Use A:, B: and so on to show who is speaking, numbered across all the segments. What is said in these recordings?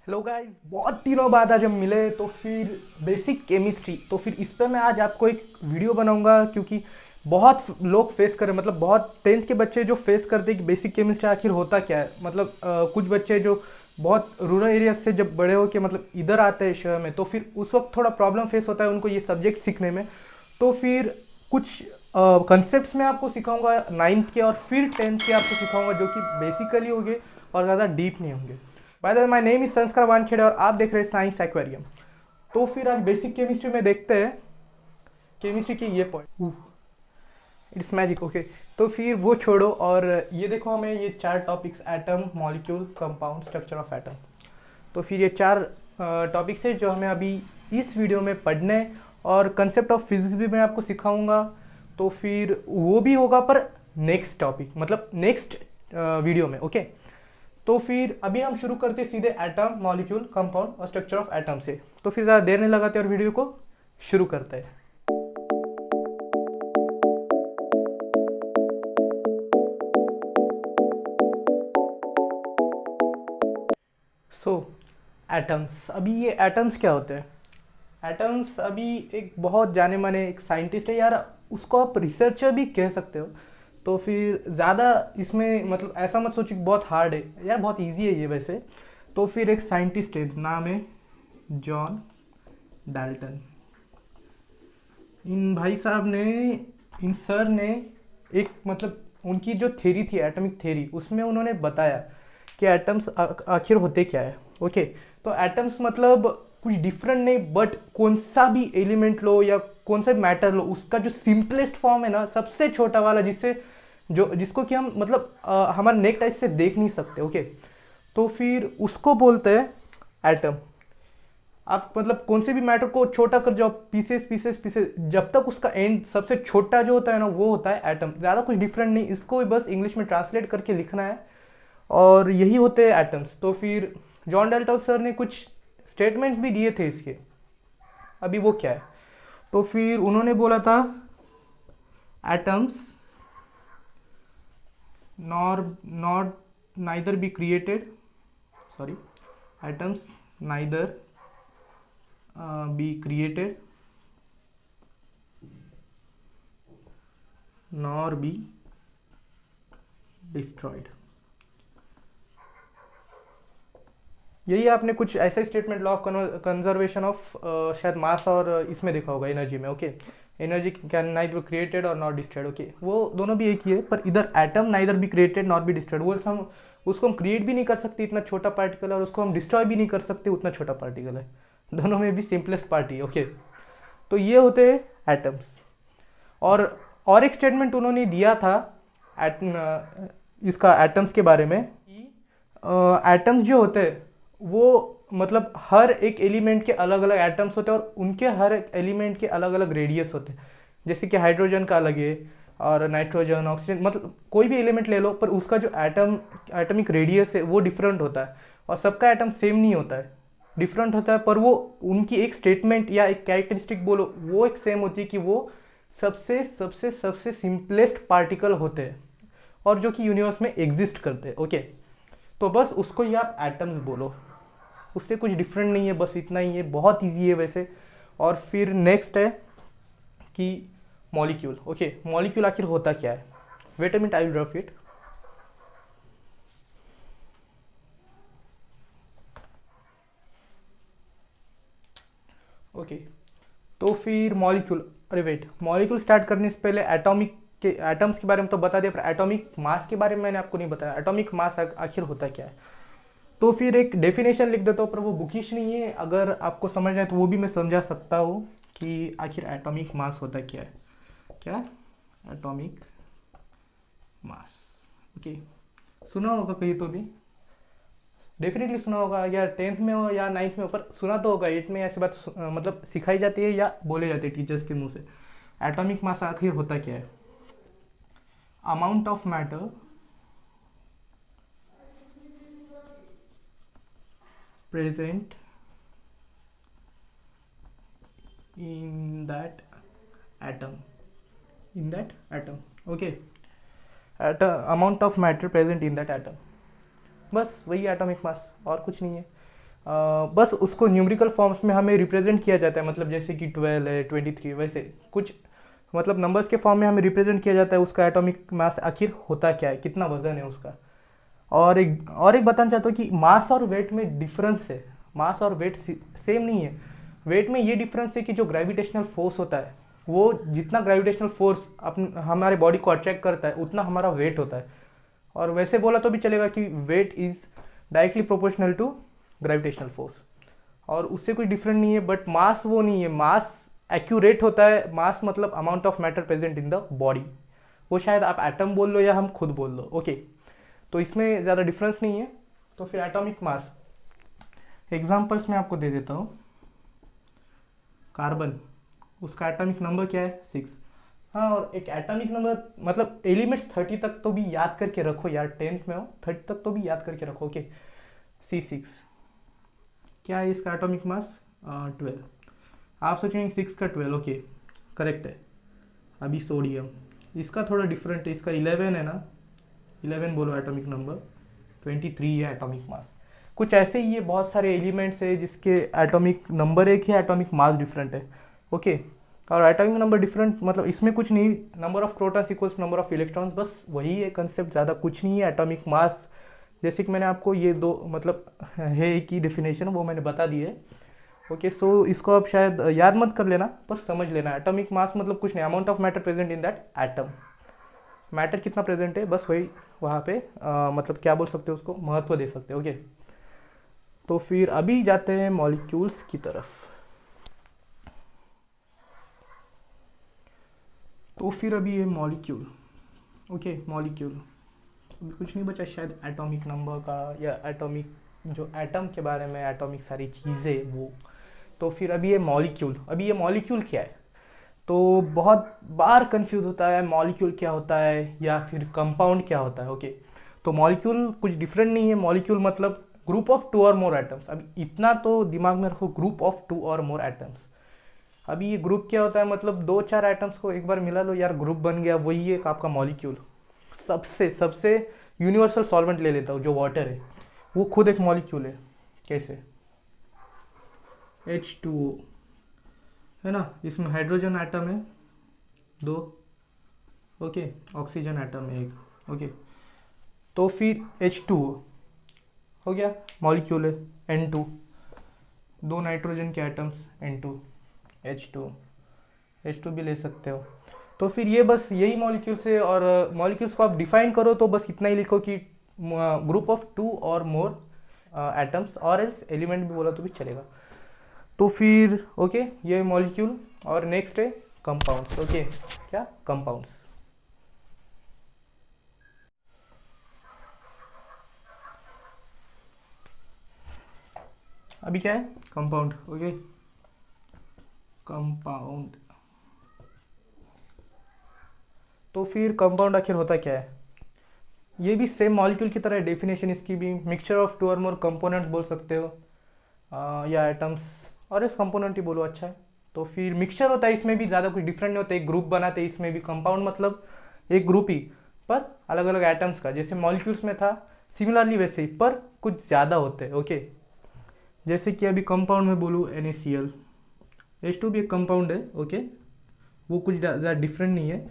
A: Hello guys, बहुत दिनों बाद आज हम मिले तो फिर बेसिक केमिस्ट्री तो फिर इस पे मैं आज आपको एक वीडियो बनाऊंगा क्योंकि बहुत लोग फेस कर रहे हैं। मतलब बहुत टेंथ के बच्चे जो फेस करते हैं कि बेसिक केमिस्ट्री आखिर होता क्या है। मतलब कुछ बच्चे जो बहुत रूरल एरिया से जब बड़े हो के मतलब इधर आते हैं शहर में, तो फिर उस वक्त थोड़ा प्रॉब्लम फेस होता है उनको ये सब्जेक्ट सीखने में। तो फिर कुछ कंसेप्ट मैं आपको सिखाऊंगा नाइन्थ के और फिर टेंथ के आपको सिखाऊंगा जो कि बेसिकली होंगे और ज़्यादा डीप नहीं होंगे। By the way, my name is संस्कार वानखेड़े और आप देख रहे हैं साइंस एक्वेरियम। तो फिर आज बेसिक केमिस्ट्री में देखते हैं केमिस्ट्री के ये पॉइंट। It's magic, okay. तो फिर वो छोड़ो और ये देखो, हमें ये चार topics atom, molecule, compound, structure of atom. तो फिर ये चार टॉपिक्स है जो हमें अभी इस वीडियो में पढ़ने, और कंसेप्ट ऑफ फिजिक्स भी मैं आपको सिखाऊंगा। तो फिर वो भी होगा पर नेक्स्ट टॉपिक, मतलब नेक्स्ट वीडियो में, ओके। तो फिर अभी हम शुरू करते सीधे एटम, मॉलिक्यूल, कंपाउंड और स्ट्रक्चर ऑफ एटम से। तो फिर ज़्यादा देर नहीं लगाते और वीडियो को शुरू करते हैं। सो एटम्स, अभी ये एटम्स क्या होते हैं? एटम्स अभी एक बहुत जाने माने एक साइंटिस्ट है यार, उसको आप रिसर्चर भी कह सकते हो। तो फिर ज़्यादा इसमें मतलब ऐसा मत सोचिए कि बहुत हार्ड है यार, बहुत इजी है ये वैसे। तो फिर एक साइंटिस्ट है, नाम है जॉन डाल्टन। इन भाई साहब ने, इन सर ने एक मतलब उनकी जो थ्योरी थी एटॉमिक थ्योरी, उसमें उन्होंने बताया कि एटम्स आखिर होते क्या है, ओके। तो एटम्स मतलब कुछ डिफरेंट नहीं, बट कौन सा भी एलिमेंट लो या कौन सा भी मैटर लो, उसका जो सिंपलेस्ट फॉर्म है ना, सबसे छोटा वाला, जिससे जो जिसको कि हम मतलब हमारे नेक्ट आइज से देख नहीं सकते, ओके। तो फिर उसको बोलते हैं एटम। आप मतलब कौन से भी मैटर को छोटा कर जाओ, पीसेस पीसेस पीसेस, जब तक उसका एंड सबसे छोटा जो होता है ना, वो होता है एटम। ज़्यादा कुछ डिफरेंट नहीं, इसको बस इंग्लिश में ट्रांसलेट करके लिखना है और यही होते हैं एटम्स। तो फिर जॉन डाल्टन सर ने कुछ स्टेटमेंट्स भी दिए थे इसके। अभी वो क्या है, तो फिर उन्होंने बोला था atoms nor not neither be created, sorry, atoms neither be created nor be destroyed। यही आपने कुछ ऐसे statement law of conservation of शायद मास और इसमें देखा होगा एनर्जी में, okay. Energy can neither created और नॉट डिस्ट्रॉयड, ओके। वो दोनों भी एक ही है, पर इधर atom neither be created not be destroyed, वो हम उसको हम क्रिएट भी नहीं कर सकते, इतना छोटा पार्टिकल है, और उसको हम डिस्ट्रॉय भी नहीं कर सकते, उतना छोटा पार्टिकल है। दोनों में भी सिंपलेस्ट पार्ट ही, ओके। तो ये होते हैं एटम्स। और एक स्टेटमेंट उन्होंने दिया था इसका एटम्स के बारे में कि एटम्स जो होते हैं वो मतलब हर एक एलिमेंट के अलग अलग एटम्स होते हैं और उनके हर एक एलिमेंट के अलग अलग रेडियस होते हैं। जैसे कि हाइड्रोजन का अलग है और नाइट्रोजन, ऑक्सीजन, मतलब कोई भी एलिमेंट ले लो, पर उसका जो एटमिक रेडियस है वो डिफरेंट होता है। और सबका एटम सेम नहीं होता है, डिफरेंट होता है, पर वो उनकी एक स्टेटमेंट या एक कैरेक्टरिस्टिक बोलो वो एक सेम होती है कि वो सबसे सबसे सबसे सिंपलेस्ट पार्टिकल होते हैं और जो कि यूनिवर्स में एग्जिस्ट करते हैं, ओके। तो बस उसको ही आप एटम्स बोलो, उससे कुछ डिफरेंट नहीं है, बस इतना ही है, बहुत ईजी है वैसे। और फिर नेक्स्ट है कि मॉलिक्यूल, ओके। मॉलिक्यूल आखिर होता क्या है? Wait a minute, I will drop it. Okay, तो फिर मॉलिक्यूल, अरे वेट, मॉलिक्यूल स्टार्ट करने से पहले एटॉमिक के एटम्स के बारे में तो बता दिया, पर एटॉमिक मास के बारे में मैंने आपको नहीं बताया। एटॉमिक मास आखिर होता क्या है? तो फिर एक डेफिनेशन लिख देता हूँ, पर वो बुकिश नहीं है, अगर आपको समझ आए तो वो भी मैं समझा सकता हूँ कि आखिर एटॉमिक मास होता क्या है। क्या? Atomic mass, okay. सुना होगा कहीं तो भी, डेफिनेटली सुना होगा, या टेंथ में हो या नाइन्थ में हो, पर सुना तो होगा। एट में ऐसी बात मतलब सिखाई जाती है या बोले जाते हैं टीचर्स के मुंह से। एटॉमिक मास आखिर होता क्या है? Amount of matter present in that atom, in that atom, okay. Amount of matter present in that atom, बस वही एटॉमिक मास, और कुछ नहीं है। बस उसको न्यूमेरिकल फॉर्म्स में हमें रिप्रेजेंट किया जाता है, मतलब जैसे कि 12 है, 23, वैसे कुछ मतलब नंबर्स के फॉर्म में हमें रिप्रेजेंट किया जाता है उसका एटॉमिक मास आखिर होता क्या है, कितना वजन है उसका। और एक बताना चाहता हूँ कि मास और वेट में डिफरेंस है। मास और वेट सेम नहीं है। वेट में ये डिफरेंस है कि जो ग्रेविटेशनल फोर्स होता है, वो जितना ग्रेविटेशनल फोर्स हमारे बॉडी को अट्रैक्ट करता है उतना हमारा वेट होता है। और वैसे बोला तो भी चलेगा कि weight is directly proportional to gravitational force, और उससे कुछ डिफरेंट नहीं है। बट मास वो नहीं है, मास एक्यूरेट होता है। मास मतलब amount of matter present in the body, वो शायद आप एटम बोल लो या हम खुद बोल लो, ओके। तो इसमें ज़्यादा डिफरेंस नहीं है। तो फिर एटॉमिक मास एग्जांपल्स मैं आपको दे देता हूँ। कार्बन, उसका एटॉमिक नंबर क्या है? 6। हाँ, और एक एटॉमिक नंबर मतलब एलिमेंट्स 30 तक तो भी याद करके रखो यार, 10th में हो 30 तक तो भी याद करके रखो, ओके। C6 क्या है इसका एटॉमिक मास? 12। आप सोचेंगे 6 का 12, ओके करेक्ट है। अभी सोडियम, इसका थोड़ा डिफरेंट है, इसका 11 है ना, 11 बोलो एटॉमिक नंबर, 23 है एटॉमिक मास। कुछ ऐसे ही है, बहुत सारे एलिमेंट्स है जिसके एटॉमिक नंबर एक है, एटॉमिक मास डिफरेंट है, ओके। और एटॉमिक नंबर डिफरेंट मतलब इसमें कुछ नहीं, number of protons equals number of electrons, बस वही है कंसेप्ट, ज़्यादा कुछ नहीं है। एटॉमिक मास जैसे कि मैंने आपको ये दो मतलब है एक ही डेफिनेशन, वो मैंने बता दी है, ओके। सो इसको आप शायद याद मत कर लेना पर समझ लेना। एटॉमिक मास मतलब कुछ नहीं, amount of matter present in that atom. Matter कितना प्रेजेंट है बस वही वहाँ पे मतलब क्या बोल सकते हो उसको, महत्व दे सकते हो, ओके। तो फिर अभी जाते हैं मॉलिक्यूल्स की तरफ। तो फिर अभी ये मॉलिक्यूल, ओके मॉलिक्यूल, अभी कुछ नहीं बचा शायद एटॉमिक नंबर का या एटॉमिक जो एटम के बारे में, एटॉमिक सारी चीज़ें वो। तो फिर अभी ये मॉलिक्यूल, अभी ये मॉलिक्यूल क्या है? तो बहुत बार कंफ्यूज होता है मॉलिक्यूल क्या होता है या फिर कंपाउंड क्या होता है, ओके। तो मॉलिक्यूल कुछ डिफरेंट नहीं है। मॉलिक्यूल मतलब ग्रुप ऑफ 2 और मोर एटम्स। अब इतना तो दिमाग में रखो, ग्रुप ऑफ 2 और मोर एटम्स। अभी ये ग्रुप क्या होता है, मतलब 2-4 एटम्स को एक बार मिला लो यार, ग्रुप बन गया, वही एक आपका मॉलिक्यूल। सबसे सबसे यूनिवर्सल सॉल्वेंट ले लेता हूँ जो वाटर है, वो खुद एक मॉलिक्यूल है। कैसे? H2O है ना, इसमें हाइड्रोजन एटम है 2, ओके, ऑक्सीजन एटम है 1, ओके। तो फिर H2O हो गया, मॉलिक्यूल है। N2, 2 नाइट्रोजन के एटम्स N2, H2, H2 भी ले सकते हो। तो फिर ये बस यही मॉलिक्यूल्स है। और मॉलिक्यूल्स को आप डिफाइन करो तो बस इतना ही लिखो कि ग्रुप ऑफ 2 और मोर एटम्स, और एल्स एलिमेंट भी बोला तो भी चलेगा। तो फिर ओके ये मॉलिक्यूल। और नेक्स्ट है कंपाउंड्स, ओके। क्या? कंपाउंड्स। अभी क्या है? Compound, okay. कंपाउंड, तो फिर कंपाउंड आखिर होता क्या है? ये भी सेम मॉलिक्यूल की तरह, डेफिनेशन इसकी भी मिक्सचर ऑफ 2 और मोर कंपोनेंट्स बोल सकते हो, या एटम्स, और इस कंपोनेंट ही बोलो, अच्छा है। तो फिर मिक्सचर होता है, इसमें भी ज़्यादा कुछ डिफरेंट नहीं होता, एक ग्रुप बनाते हैं इसमें भी। कंपाउंड मतलब एक ग्रुप ही पर अलग अलग एटम्स का, जैसे मॉलिक्यूल्स में था सिमिलरली वैसे ही, पर कुछ ज़्यादा होते हैं, ओके। जैसे कि अभी कंपाउंड में बोलूँ NaCl, H2 भी एक कंपाउंड है, ओके, वो कुछ ज़्यादा डिफरेंट नहीं है।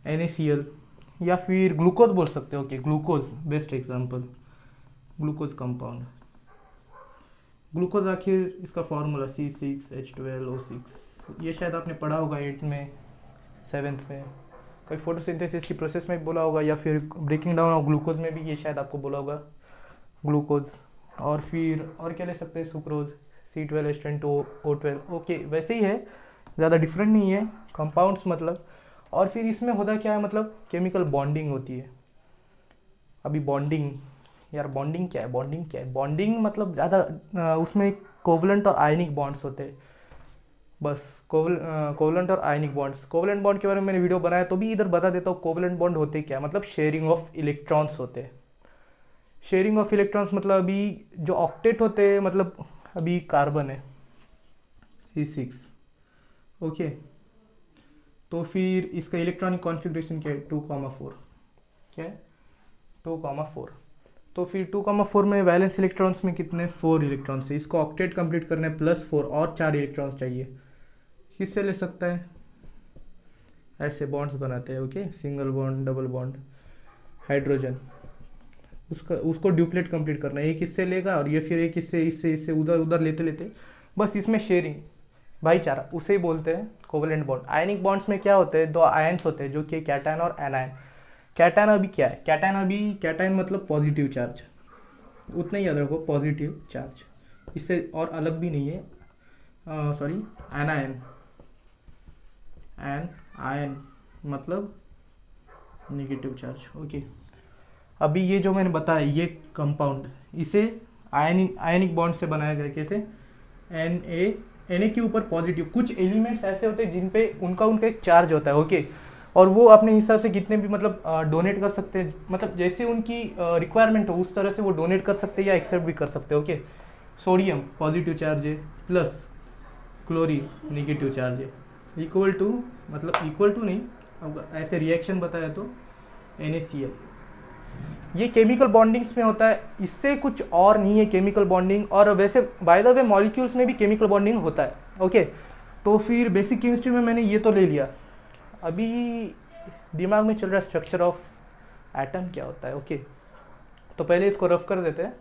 A: NaCl या फिर ग्लूकोज बोल सकते हो, okay, glucose best example, glucose compound. Glucose आखिर इसका फार्मूला C6H12O6, ये शायद आपने पढ़ा होगा 8th में 7th में, कभी फोटोसिंथेसिस की प्रोसेस में बोला होगा, या फिर ब्रेकिंग डाउन ऑफ ग्लूकोज में भी ये शायद आपको बोला होगा ग्लूकोज। और फिर और क्या ले सकते हैं? सुक्रोज, C12H10O12, ओके, वैसे ही है, ज़्यादा डिफरेंट नहीं है कंपाउंड्स मतलब। और फिर इसमें होता क्या है, मतलब केमिकल बॉन्डिंग होती है। अभी बॉन्डिंग, यार बॉन्डिंग क्या है? बॉन्डिंग क्या है? बॉन्डिंग मतलब ज़्यादा उसमें कोवलेंट और आयनिक बॉन्ड्स होते हैं, बस कोवलेंट और आयनिक बॉन्ड्स। कोवलेंट बॉन्ड के बारे में मैंने वीडियो बनाया तो भी इधर बता देता हूँ। कोवलेंट बॉन्ड होते क्या, मतलब शेयरिंग ऑफ इलेक्ट्रॉन्स होते हैं। शेयरिंग ऑफ इलेक्ट्रॉन्स मतलब अभी जो ऑक्टेट होते हैं, मतलब अभी कार्बन है C6, ओके। तो फिर इसका इलेक्ट्रॉनिक कॉन्फ़िगरेशन क्या है? 2,4, क्या है? 2,4। तो फिर 2,4 में वैलेंस इलेक्ट्रॉन्स में कितने 4 इलेक्ट्रॉन्स है, इसको ऑक्टेट कंप्लीट करना है +4 और 4 इलेक्ट्रॉन्स चाहिए। किससे ले सकता है, ऐसे बॉन्ड्स बनाते हैं, okay, single bond, double bond, hydrogen, उसको ड्यूप्लेट कंप्लीट करना है, एक इससे लेगा और ये फिर एक इससे उधर उधर लेते लेते बस इसमें शेयरिंग, भाईचारा, उसे ही बोलते हैं कोवेलेंट बॉन्ड। आयनिक बॉन्ड्स में क्या होते हैं, 2 आयन्स होते हैं जो कि कैटायन और एनायन। कैटायन अभी क्या है, कैटायन मतलब पॉजिटिव चार्ज, उतना ही याद रखो, पॉजिटिव चार्ज, इससे और अलग भी नहीं है, सॉरी, एनायन, आयन मतलब नेगेटिव चार्ज, ओके। अभी ये जो मैंने बताया ये कंपाउंड, इसे आयनिक बॉन्ड से बनाया गया, कैसे, Na के ऊपर पॉजिटिव, कुछ एलिमेंट्स ऐसे होते हैं जिन पे उनका एक चार्ज होता है, ओके, और वो अपने हिसाब से कितने भी मतलब डोनेट कर सकते हैं, मतलब जैसे उनकी रिक्वायरमेंट हो उस तरह से वो डोनेट कर सकते हैं या एक्सेप्ट भी कर सकते हैं, ओके। सोडियम पॉजिटिव चार्ज है, प्लस क्लोरीन नेगेटिव चार्ज है, इक्वल टू, मतलब इक्वल टू नहीं, अब ऐसे रिएक्शन बताया तो NaCl। ये केमिकल बॉन्डिंग्स में होता है, इससे कुछ और नहीं है केमिकल बॉन्डिंग। और वैसे बाय द वे मॉलिक्यूल्स में भी केमिकल बॉन्डिंग होता है, ओके। तो फिर बेसिक केमिस्ट्री में मैंने ये तो ले लिया, अभी दिमाग में चल रहा है स्ट्रक्चर ऑफ एटम क्या होता है, ओके। तो पहले इसको रफ कर देते हैं,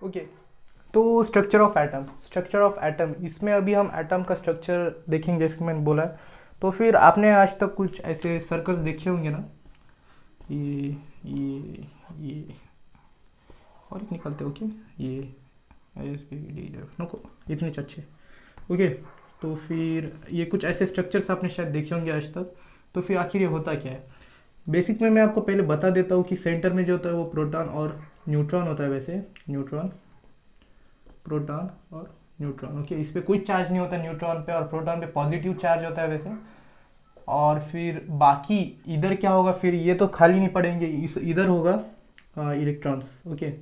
A: ओके। तो स्ट्रक्चर ऑफ एटम, इसमें अभी हम एटम का स्ट्रक्चर देखेंगे जैसे मैंने बोला है। तो फिर आपने आज तक कुछ ऐसे सर्कल्स देखे होंगे ना, ये और एक निकलते, ओके, ये नको इतने अच्छे, ओके। तो फिर ये कुछ ऐसे स्ट्रक्चर्स आपने शायद देखे होंगे आज तक। तो फिर आखिर ये होता क्या है, बेसिक में मैं आपको पहले बता देता हूँ कि सेंटर में जो होता है वो प्रोटॉन और न्यूट्रॉन होता है, वैसे प्रोटॉन और न्यूट्रॉन, ओके। इस पर कोई चार्ज नहीं होता न्यूट्रॉन पे, और प्रोटॉन पे पॉजिटिव चार्ज होता है वैसे। और फिर बाकी इधर क्या होगा, फिर ये तो खाली नहीं पड़ेंगे, इधर होगा इलेक्ट्रॉन्स, ओके,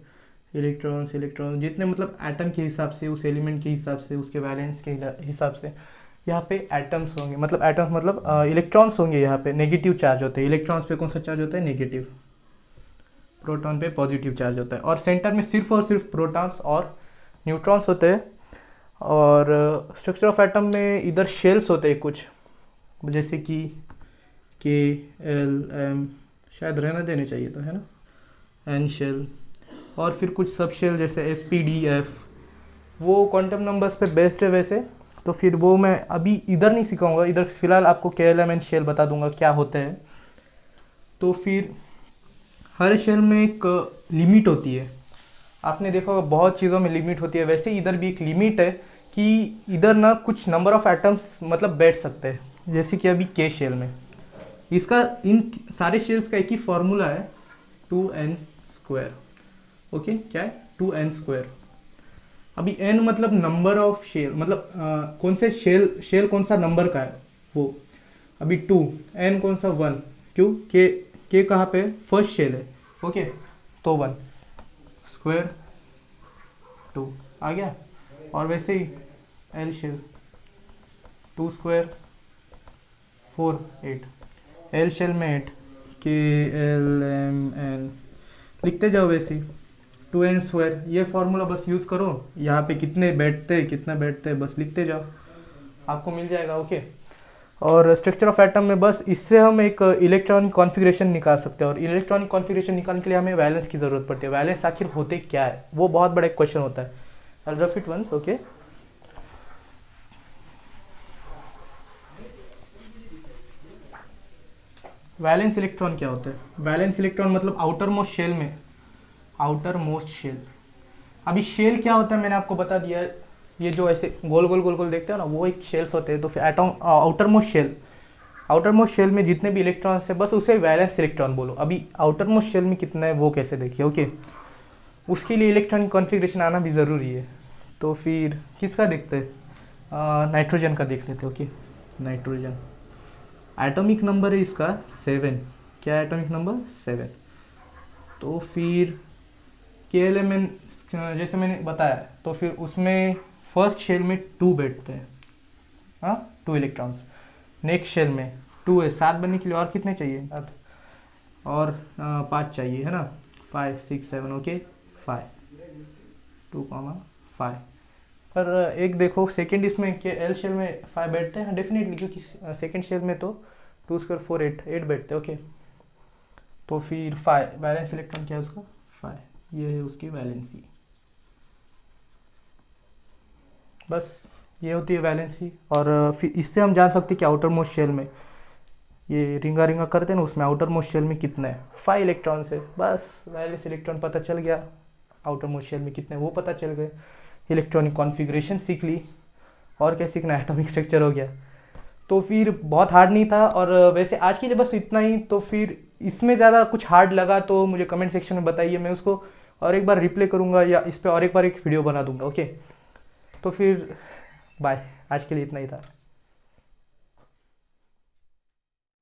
A: इलेक्ट्रॉन्स जितने मतलब एटम के हिसाब से, उस एलिमेंट के हिसाब से, उसके वैलेंस के हिसाब से यहाँ पे एटम्स होंगे, मतलब एटम्स मतलब इलेक्ट्रॉन्स होंगे, यहाँ पे नेगेटिव चार्ज होते हैं। इलेक्ट्रॉन्स पे कौन सा चार्ज होता है, नेगेटिव, प्रोटॉन पे पॉजिटिव चार्ज होता है। और सेंटर में सिर्फ और सिर्फ प्रोटॉन्स और न्यूट्रॉन्स होते हैं। और स्ट्रक्चर ऑफ एटम में इधर शेल्स होते हैं कुछ, जैसे कि KLM, शायद रहना देने चाहिए तो, है ना, N शेल। और फिर कुछ सब शेल जैसे SPDF, वो क्वांटम नंबर्स पे बेस्ड है वैसे। तो फिर वो मैं अभी इधर नहीं सिखाऊंगा, इधर फिलहाल आपको KLM N शेल बता दूंगा क्या होता है। तो फिर हर शेल में एक लिमिट होती है, आपने देखा होगा बहुत चीज़ों में लिमिट होती है, वैसे इधर भी एक लिमिट है कि इधर ना कुछ नंबर ऑफ एटम्स मतलब बैठ सकते हैं, जैसे कि अभी K शेल में। इसका इन सारे शेल्स का एक ही फॉर्मूला है, 2n², ओके। क्या है, 2n²। अभी n मतलब नंबर ऑफ शेल, मतलब कौन से शेल कौन सा नंबर का है वो। अभी 2, n कौन सा 1, क्यों, K कहाँ पे फर्स्ट शेल है, ओके। तो 1 स्क्वायर 2 आ गया। और वैसे ही L shell 2 square 4 8, L shell में 8, KLMN लिखते जाओ वैसे ही 2n²। ये फॉर्मूला बस यूज़ करो, यहाँ पे कितना बैठते हैं बस लिखते जाओ, आपको मिल जाएगा, ओके। और स्ट्रक्चर ऑफ एटम में बस इससे हम एक इलेक्ट्रॉनिक कॉन्फ़िगरेशन निकाल सकते हैं। और इलेक्ट्रॉनिक कॉन्फ़िगरेशन निकालने के लिए हमें वैलेंस की ज़रूरत पड़ती है। वैलेंस आखिर होते क्या है, वो बहुत बड़ा एक क्वेश्चन होता है। I rough it once, okay. Valence electron क्या होता है, वैलेंस इलेक्ट्रॉन मतलब आउटर मोस्ट शेल में, आउटर मोस्ट शेल। अभी शेल क्या होता है मैंने आपको बता दिया, ये जो ऐसे गोल गोल देखते हो ना, वो एक शेल्स होते हैं। तो फिर एटम आउटर मोस्ट शेल में जितने भी इलेक्ट्रॉन्स है बस उसे वैलेंस इलेक्ट्रॉन बोलो। अभी आउटर मोस्ट शेल में कितना है वो कैसे देखिए, ओके। उसके लिए इलेक्ट्रॉनिक कॉन्फ़िगरेशन आना भी ज़रूरी है। तो फिर किसका देखते हैं, नाइट्रोजन का देख लेते हैं, ओके। नाइट्रोजन एटॉमिक नंबर है इसका 7, क्या है एटॉमिक नंबर 7। तो फिर KLMN जैसे मैंने बताया, तो फिर उसमें फर्स्ट शेल में 2 बैठते हैं, हाँ 2 इलेक्ट्रॉन्स। नेक्स्ट शेल में 2 है, 7 बनने के लिए और कितने चाहिए? 7 और 5 चाहिए है ना, 5 6 7 ओके 5 2,5। पर एक देखो सेकेंड इसमें कि एल शेल में 5 बैठते हैं डेफिनेटली, क्योंकि सेकेंड शेल में तो 2 स्क्वायर 4 8 बैठते हैं ओके। तो फिर 5 बैलेंस इलेक्ट्रॉन क्या है उसका? 5, ये है उसकी वैलेंसी। बस ये होती है वैलेंसी। और फिर इससे हम जान सकते हैं कि आउटर मोस्ट शेल में ये रिंगा रिंगा करते हैं ना, उसमें आउटर मोस्ट शेल में कितने हैं? 5 इलेक्ट्रॉन से। बस वैलेंस इलेक्ट्रॉन पता चल गया, आउटर मोस्ट शेल में कितने वो पता चल गए, इलेक्ट्रॉनिक कॉन्फ़िगरेशन सीख ली, और क्या सीखना, एटॉमिक स्ट्रक्चर हो गया। तो फिर बहुत हार्ड नहीं था। और वैसे आज के लिए बस इतना ही। तो फिर इसमें ज़्यादा कुछ हार्ड लगा तो मुझे कमेंट सेक्शन में बताइए, मैं उसको और एक बार रिप्ले करूँगा या इस पर और एक बार एक वीडियो बना दूँगा ओके। तो फिर बाय, आज के लिए इतना ही था।